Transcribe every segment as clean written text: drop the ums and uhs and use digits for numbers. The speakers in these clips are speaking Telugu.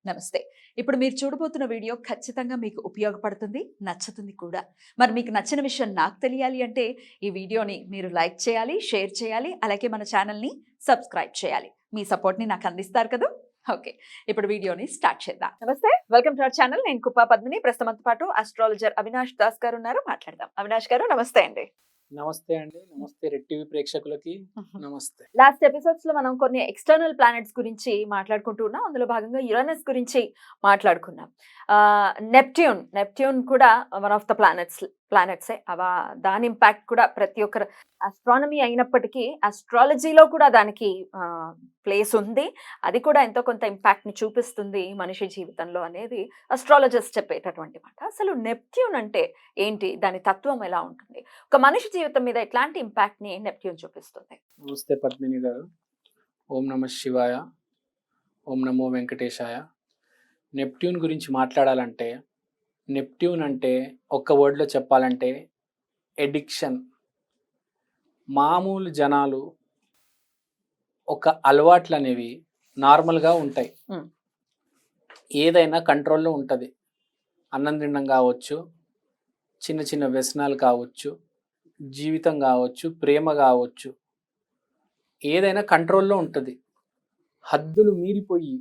నమస్తే. ఇప్పుడు మీరు చూడబోతున్న వీడియో ఖచ్చితంగా మీకు ఉపయోగపడుతుంది, నచ్చుతుంది కూడా. మరి మీకు నచ్చిన విషయం నాకు తెలియాలి అంటే ఈ వీడియోని మీరు లైక్ చేయాలి, షేర్ చేయాలి, అలాగే మన ఛానల్‌ని సబ్స్క్రైబ్ చేయాలి. మీ సపోర్ట్‌ని నాకు అందిస్తారు కదూ! ఓకే. ఇప్పుడు వీడియోని స్టార్ట్ చేద్దాం. నమస్తే. Welcome to our channel. నేను కుప్పా పద్మిని. ప్రస్తుతంతో పాటు అస్ట్రాలజర్ అవినాష్ దాస్ గారు ఉన్నారు. మాట్లాడదాం. అవినాష్ గారు నమస్తే అండి. నమస్తే అండి. నమస్తే రెడ్ టీవీ ప్రేక్షకులకి నమస్తే. లాస్ట్ ఎపిసోడ్స్ లో మనం కొన్ని ఎక్స్టర్నల్ ప్లానెట్స్ గురించి మాట్లాడుకుంటూ ఉన్నాం. అందులో భాగంగా యురేనస్ గురించి మాట్లాడుకున్నాం. నెప్ట్యూన్ కూడా వన్ ఆఫ్ ద ప్లానెట్సే. దాని ఇంపాక్ట్ కూడా ప్రతి ఒక్కరు ఆస్ట్రానమీ అయినప్పటికీ ఆస్ట్రాలజీలో కూడా దానికి ప్లేస్ ఉంది. అది కూడా ఎంతో కొంత ఇంపాక్ట్ ని చూపిస్తుంది మనిషి జీవితంలో అనేది అస్ట్రాలజర్స్ చెప్పేటటువంటి మాట. అసలు నెప్ట్యూన్ అంటే ఏంటి, దాని తత్వం ఎలా ఉంటుంది, ఒక మనిషి జీవితం మీద ఎట్లాంటి ఇంపాక్ట్ ని నెప్ట్యూన్ చూపిస్తుంది? నమస్తే పద్మిని గారు. ఓం నమ శివాయ, ఓం నమో వెంకటేశాయ. నెప్ట్యూన్ గురించి మాట్లాడాలంటే, నెప్ట్యూన్ అంటే ఒక్క వర్డ్లో చెప్పాలంటే ఎడిక్షన్. మామూలు జనాలు ఒక అలవాట్లు అనేవి నార్మల్గా ఉంటాయి. ఏదైనా కంట్రోల్లో ఉంటుంది. అన్నం తినడం కావచ్చు, చిన్న చిన్న వ్యసనాలు కావచ్చు, జీవితం కావచ్చు, ప్రేమ కావచ్చు, ఏదైనా కంట్రోల్లో ఉంటుంది. హద్దులు మీరిపోయి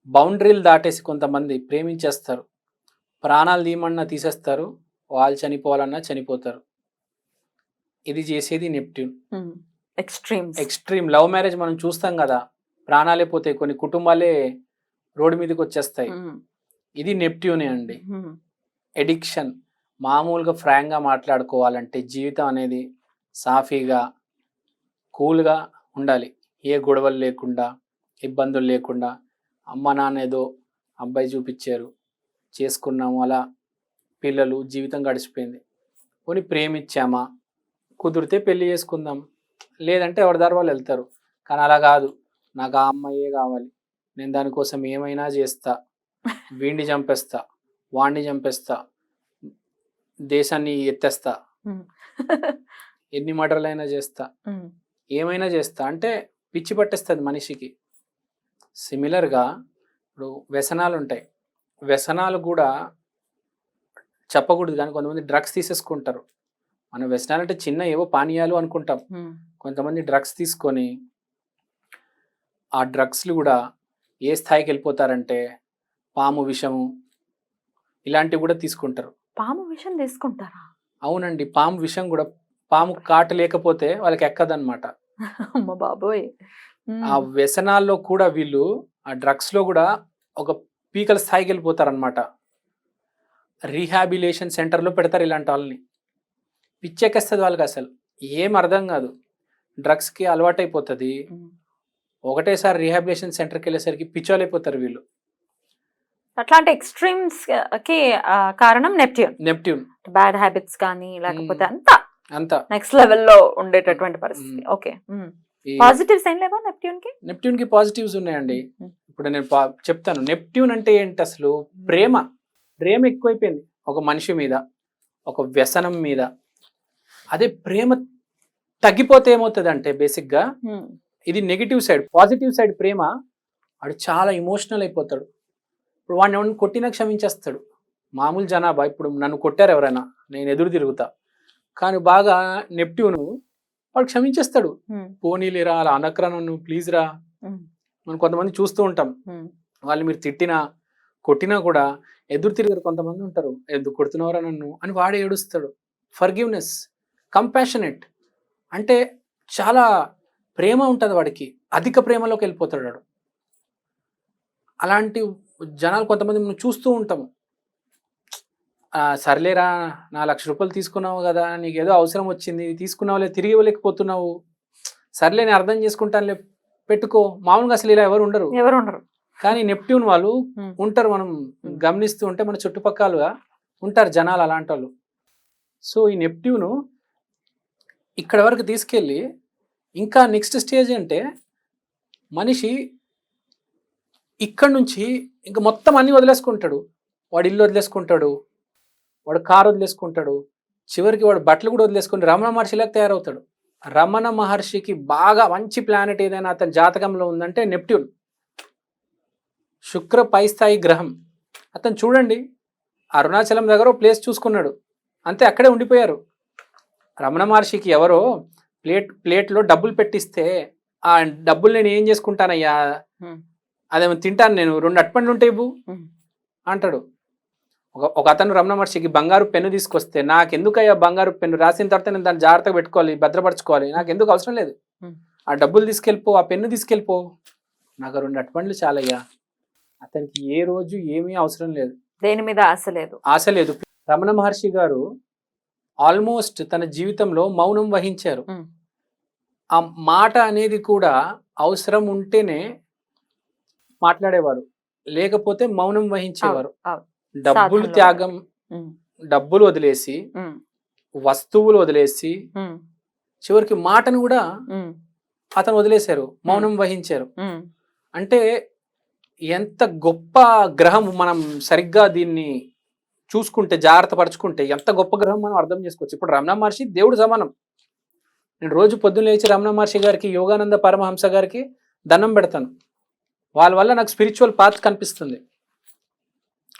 బౌండరీలు దాటేసి కొంతమంది ప్రేమించేస్తారు. ప్రాణాలు తీయమన్నా తీసేస్తారు, వాళ్ళు చనిపోవాలన్నా చనిపోతారు. ఇది చేసేది నెప్ట్యూన్. ఎక్స్ట్రీమ్ లవ్ మ్యారేజ్ మనం చూస్తాం కదా, ప్రాణాలే పోతాయి, కొన్ని కుటుంబాలే రోడ్డు మీదకి వచ్చేస్తాయి. ఇది నెప్ట్యూనే అండి. ఎడిక్షన్. మామూలుగా ఫ్రాంక్గా మాట్లాడుకోవాలంటే జీవితం అనేది సాఫీగా కూల్గా ఉండాలి. ఏ గొడవలు లేకుండా, ఇబ్బందులు లేకుండా. అమ్మ నాన్న ఏదో అబ్బాయి చూపించారు, చేసుకున్నాము, అలా పిల్లలు, జీవితం గడిచిపోయింది. పోనీ ప్రేమించామా, కుదిరితే పెళ్లి చేసుకుందాం, లేదంటే ఎవరిదారి వాళ్ళు వెళ్తారు. కానీ అలా కాదు, నాకు ఆ అమ్మాయే కావాలి, నేను దానికోసం ఏమైనా చేస్తా, వీడిని చంపేస్తా, వాడిని చంపేస్తా, దేశాన్ని ఎత్తేస్తా, ఎన్ని మర్డర్లైనా చేస్తా, ఏమైనా చేస్తా అంటే పిచ్చి పట్టేస్తుంది మనిషికి. సిమిలర్గా ఇప్పుడు వ్యసనాలు ఉంటాయి. వ్యసనాలు కూడా చెప్పకూడదు, కానీ కొంతమంది డ్రగ్స్ తీసేసుకుంటారు. మన వ్యసనాలు అంటే చిన్న ఏవో పానీయాలు అనుకుంటాం. కొంతమంది డ్రగ్స్ తీసుకొని ఆ డ్రగ్స్లు కూడా ఏ స్థాయికి వెళ్ళిపోతారంటే పాము విషము ఇలాంటివి కూడా తీసుకుంటారు. పాము విషం తీసుకుంటారా? అవునండి, పాము విషం కూడా, పాము కాటు లేకపోతే వాళ్ళకి ఎక్కదన్నమాట. అమ్మ బాబోయ్. ఆ వ్యసనాల్లో కూడా వీళ్ళు ఆ డ్రగ్స్లో కూడా ఒక పీకల స్థాయికి వెళ్ళిపోతారనమాట. రీహాబిలేషన్ సెంటర్లో పెడతారు ఇలాంటి వాళ్ళని. పిచ్చెక్కేస్తుంది వాళ్ళకి, అసలు ఏం అర్థం కాదు. డ్రగ్స్కి అలవాటైపోతుంది. ఒకటేసారి రీహాబిలేషన్ సెంటర్కి వెళ్ళేసరికి పిచ్చోలైపోతారు వీళ్ళు. అట్లాంటి ఎక్స్ట్రీమ్స్ కి కారణం నెప్ట్యూన్. బ్యాడ్ హ్యాబిట్స్ కానీ లేకపోతే అంతా నెక్స్ట్ లెవెల్లో ఉండేటటువంటి పరిస్థితి. ఓకే. పాజిటివ్స్ ఏం లేవా నెప్ట్యూన్ కి? పాజిటివ్స్ ఉన్నాయండి. ఇప్పుడు నేను చెప్తాను. నెప్ట్యూన్ అంటే ఏంటి అసలు? ప్రేమ ఎక్కువైపోయింది ఒక మనిషి మీద, ఒక వ్యసనం మీద. అదే ప్రేమ తగ్గిపోతే ఏమవుతుంది అంటే బేసిక్గా ఇది నెగిటివ్ సైడ్. పాజిటివ్ సైడ్ ప్రేమ, వాడు చాలా ఇమోషనల్ అయిపోతాడు. ఇప్పుడు వాడిని ఎవరిని కొట్టినా క్షమించేస్తాడు. మామూలు జనాభా ఇప్పుడు నన్ను కొట్టారు ఎవరైనా, నేను ఎదురు తిరుగుతా. కానీ బాగా నెప్ట్యూన్ వాడు క్షమించేస్తాడు. పోనీలేరా, అలా అనకరా, నన్ను ప్లీజ్ రా. మనం కొంతమంది చూస్తూ ఉంటాం, వాళ్ళు మీరు తిట్టినా కొట్టినా కూడా ఎదురు తిరిగారు. కొంతమంది ఉంటారు, ఎందుకు కొడుతున్నావురా నన్ను అని, వాడే ఏడుస్తాడు. ఫర్గివ్నెస్, కంపాషనేట్ అంటే చాలా ప్రేమ ఉంటుంది వాడికి, అధిక ప్రేమలోకి వెళ్ళిపోతాడు వాడు. అలాంటి జనాలు కొంతమంది మనం చూస్తూ ఉంటాము. సర్లేరా, నా 1,00,000 రూపాయలు తీసుకున్నావు కదా, నీకు ఏదో అవసరం వచ్చింది, తీసుకున్నావులే, తిరిగి ఇవ్వలేకపోతున్నావు, సర్లే నేను అర్థం చేసుకుంటానులే, పెట్టుకో. మామూలుగా అసలు ఇలా ఎవరు ఉండరు. కానీ నెప్ట్యూన్ వాళ్ళు ఉంటారు. మనం గమనిస్తూ ఉంటే మన చుట్టుపక్కల ఉంటారు జనాలు అలాంటి వాళ్ళు. సో ఈ నెప్ట్యూను ఇక్కడ వరకు తీసుకెళ్ళి ఇంకా నెక్స్ట్ స్టేజ్ అంటే మనిషి ఇక్కడి నుంచి ఇంకా మొత్తం అన్ని వదిలేసుకుంటాడు. వాడు ఇల్లు వదిలేసుకుంటాడు, వాడు కారు వదిలేసుకుంటాడు, చివరికి వాడు బట్టలు కూడా వదిలేసుకుని రమణ మహర్షిలాగా తయారవుతాడు. రమణ మహర్షికి బాగా మంచి ప్లానెట్ ఏదైనా అతని జాతకంలో ఉందంటే నెప్ట్యూన్. శుక్ర పై స్థాయి గ్రహం. అతను చూడండి అరుణాచలం దగ్గర ఓ ప్లేస్ చూసుకున్నాడు, అంతే అక్కడే ఉండిపోయారు. రమణ మహర్షికి ఎవరో ప్లేట్లో డబ్బులు పెట్టిస్తే ఆ డబ్బులు నేను ఏం చేసుకుంటానయ్యా, అదేమో తింటాను నేను, 2 అట్పండ్లు ఉంటాయి ఇవ్వు అంటాడు. ఒక అతను రమణ మహర్షికి బంగారు పెన్ను తీసుకొస్తే, నాకెందుకయ్యా బంగారు పెన్ను, రాసిన తర్వాత నేను దాన్ని జాగ్రత్తగా పెట్టుకోవాలి, భద్రపరచుకోవాలి, నాకు ఎందుకు అవసరం లేదు, ఆ డబ్బులు తీసుకెళ్ళిపో, ఆ పెన్ను తీసుకెళ్ళిపో, నాకు 2 అట్పండ్లు చాలయ్యా. అతనికి ఏ రోజు ఏమీ అవసరం లేదు, దేని మీద ఆశ లేదు. రమణ మహర్షి గారు ఆల్మోస్ట్ తన జీవితంలో మౌనం వహించారు. ఆ మాట అనేది కూడా అవసరం ఉంటేనే మాట్లాడేవారు, లేకపోతే మౌనం వహించేవారు. డబ్బులు త్యాగం, డబ్బులు వదిలేసి, వస్తువులు వదిలేసి, చివరికి మాటను కూడా అతను వదిలేశారు, మౌనం వహించారు. అంటే ఎంత గొప్ప గ్రహం, మనం సరిగ్గా దీన్ని చూసుకుంటే, జాగ్రత్త పరుచుకుంటే ఎంత గొప్ప గ్రహం మనం అర్థం చేసుకోవచ్చు. ఇప్పుడు రమణ మహర్షి దేవుడు సమానం. నేను రోజు పొద్దున్న లేచి రమణ మహర్షి గారికి, యోగానంద పరమహంస గారికి దండం పెడతాను. వాళ్ళ వల్ల నాకు స్పిరిచువల్ పాత్ కనిపిస్తుంది.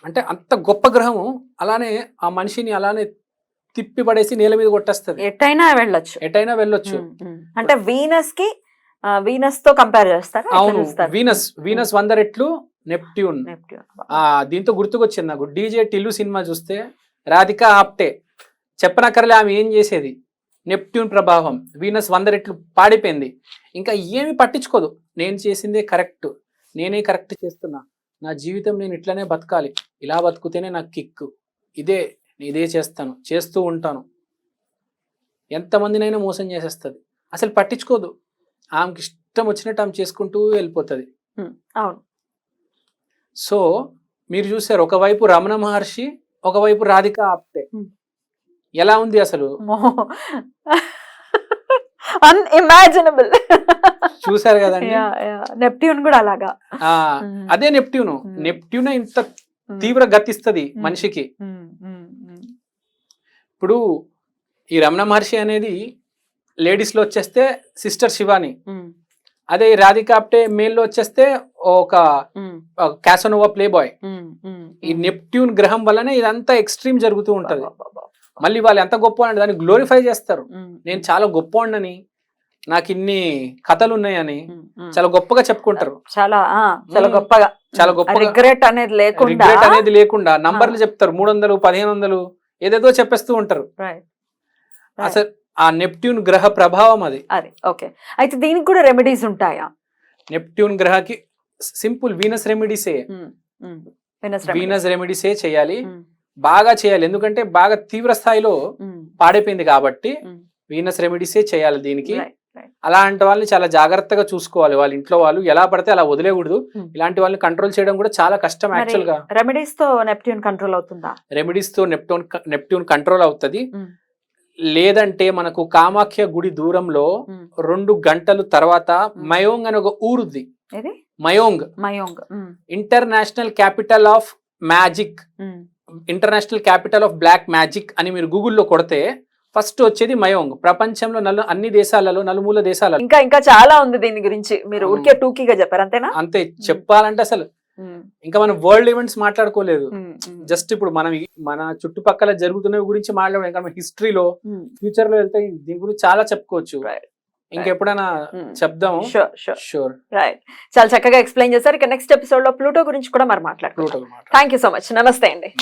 అంటే అంత గొప్ప గ్రహము అలానే ఆ మనిషిని అలానే తిప్పి పడేసి నేల మీద కొట్టేస్తుంది. ఎటైనా వెళ్ళొచ్చు. అంటే వీనస్ తో కంపేర్ చేస్తారు. అవును, వీనస్ 100 రెట్లు నెప్ట్యూన్. దీంతో గుర్తుకొచ్చింది నాకు, డీజే టిల్లు సినిమా చూస్తే రాధికా ఆప్టే చెప్పనక్కర్లే, ఆమె ఏం చేసేది, నెప్ట్యూన్ ప్రభావం, వీనస్ 100 రెట్లు పాడిపోయింది. ఇంకా ఏమి పట్టించుకోదు, నేను చేసిందే కరెక్ట్, నేనే కరెక్ట్ చేస్తున్నా, నా జీవితం నేను ఇట్లానే బతకాలి, ఇలా బతుకుతేనే నాకు కిక్కు, ఇదే చేస్తాను, చేస్తూ ఉంటాను. ఎంతమందినైనా మోసం చేసేస్తుంది, అసలు పట్టించుకోదు, ఆమెకి ఇష్టం వచ్చినట్టు ఆమె చేసుకుంటూ వెళ్ళిపోతుంది. అవును. సో మీరు చూసారు, ఒకవైపు రమణ మహర్షి, ఒకవైపు రాధికా ఆప్టే. ఎలా ఉంది అసలు, అన్ఇమాజినబుల్. చూసారు కదండి. నెప్ట్యూన్ కూడా అలాగా. అదే నెప్ట్యూన్ ఇంత తీవ్ర గతిస్తుంది మనిషికి. ఇప్పుడు ఈ రమణ మహర్షి అనేది లేడీస్ లో వచ్చేస్తే సిస్టర్ శివాని, అదే రాధికా ఆప్టే మేల్ లో వచ్చేస్తే ఒక క్యాసనోవా ప్లే బాయ్. ఈ నెప్ట్యూన్ గ్రహం వల్లనే ఇదంతా ఎక్స్ట్రీమ్ జరుగుతూ ఉంటది. మళ్ళీ వాళ్ళు ఎంత గొప్ప అంటే దాన్ని గ్లోరిఫై చేస్తారు, నేను చాలా గొప్పవాడినని, నాకు ఇన్ని కథలు ఉన్నాయని చాలా గొప్పగా చెప్పుకుంటారు. చాలా గొప్పగా రిగ్రెట్ అనేది లేకుండా నంబర్లు చెప్తారు, 300, 1500 ఏదేదో చెప్పేస్తూ ఉంటారు. అసలు ఆ నెప్ట్యూన్ గ్రహ ప్రభావం అది. ఓకే, అయితే దీనికి కూడా రెమెడీస్ ఉంటాయా? నెప్ట్యూన్ గ్రహకి సింపుల్ వీనస్ రెమెడీసే చేయాలి, బాగా చేయాలి. ఎందుకంటే బాగా తీవ్ర స్థాయిలో పాడైపోయింది కాబట్టి వీనస్ రెమెడీసే చేయాలి దీనికి. అలాంటి వాళ్ళని చాలా జాగ్రత్తగా చూసుకోవాలి, వాళ్ళ ఇంట్లో వాళ్ళు ఎలా పడితే అలా వదిలేకూడదు. ఇలాంటి వాళ్ళని కంట్రోల్ చేయడం కూడా చాలా కష్టం. యాక్చువల్ గా రెమెడీస్ తో నెప్ట్యూన్ కంట్రోల్ అవుతుందా? రెమెడీస్ తో నెప్ట్యూన్ కంట్రోల్ అవుతుంది. లేదంటే మనకు కామాఖ్య గుడి దూరంలో 2 గంటల తర్వాత మయోంగ్ అనే ఒక ఊరుంది. Mayong international capital of magic, international capital of black magic అని మీరు గూగుల్లో కొడితే ఫస్ట్ వచ్చేది మయోంగ్. ప్రపంచంలో అన్ని దేశాలలో, నలుమూల దేశాలలో ఇంకా చాలా ఉంది దీని గురించి. మీరు ఊరికే టూకీగా చెప్పారు అంతేనా? అంతే. చెప్పాలంటే అసలు ఇంకా మనం వరల్డ్ ఈవెంట్స్ మాట్లాడుకోలేదు, జస్ట్ ఇప్పుడు మన చుట్టుపక్కల జరుగుతున్న గురించి మాట్లాడడం. ఇంకా హిస్టరీలో, ఫ్యూచర్ లో వెళ్తే దీని గురించి చాలా చెప్పుకోవచ్చు. ఇంకెప్పుడైనా చెప్దాము. షూర్. రైట్, చాలా చక్కగా ఎక్స్ప్లెయిన్ చేశారు. ఇక నెక్స్ట్ ఎపిసోడ్ లో ప్లూటో గురించి కూడా మరి మాట్లాడుకుంటాం. Thank you so much. నమస్తే అండి.